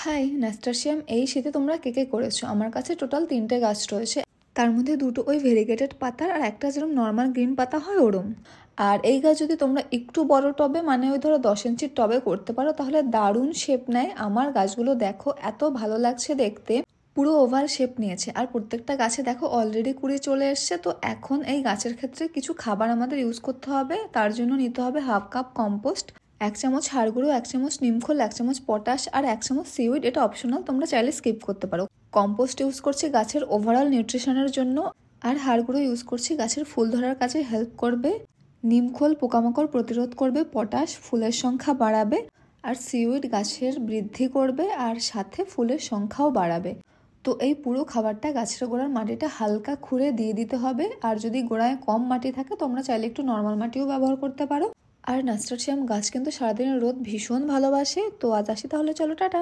High ন্যাস্টাশিয়াম, এই শীতে তোমরা কে কে করেছো? আমার কাছে টোটাল 3টে গাছ রয়েছে। তার মধ্যে 2টো ওই ভেরিগেটেড পাতার আর একটা যেরকম নর্মাল গ্রিন পাতা হয় ওরম। আর এই গাছ যদি তোমরা একটু বড় টবে, মানে ওই ধরো 10 ইঞ্চির টবে করতে পারো, তাহলে দারুণ শেপ নেয়। আমার গাছগুলো দেখো, এত ভালো লাগছে দেখতে, পুরো ওভাল শেপ নিয়েছে। আর প্রত্যেকটা গাছে দেখো অলরেডি কুড়ি চলে এসছে। তো এখন এই গাছের ক্ষেত্রে কিছু খাবার আমাদের ইউজ করতে হবে। তার জন্য নিতে হবে হাফ কাপ কম্পোস্ট, 1 চামচ হাড় গুঁড়ো, 1 চামচ নিমখোল, 1 চামচ পটাশ আর 1 চামচ সিউইড। এটা অপশনাল, তোমরা চাইলে স্কিপ করতে পারো। কম্পোস্ট ইউজ করছি গাছের ওভারঅল নিউট্রিশনের জন্য, আর হাড় গুঁড়ো ইউজ করছি গাছের ফুল ধরার কাজে হেল্প করবে, নিমখোল পোকামাকড় প্রতিরোধ করবে, পটাশ ফুলের সংখ্যা বাড়াবে, আর সিউইড গাছের বৃদ্ধি করবে আর সাথে ফুলের সংখ্যাও বাড়াবে। তো এই পুরো খাবারটা গাছের গোড়ার মাটিটা হালকা খুঁড়ে দিয়ে দিতে হবে। আর যদি গোড়ায় কম মাটি থাকে তোমরা চাইলে একটু নর্মাল মাটিও ব্যবহার করতে পারো। আর নাস্টারশিয়াম গাছ কিন্তু সারাদিনের রোদ ভীষণ ভালোবাসে। তো আজ আসি তাহলে, চলো টাটা।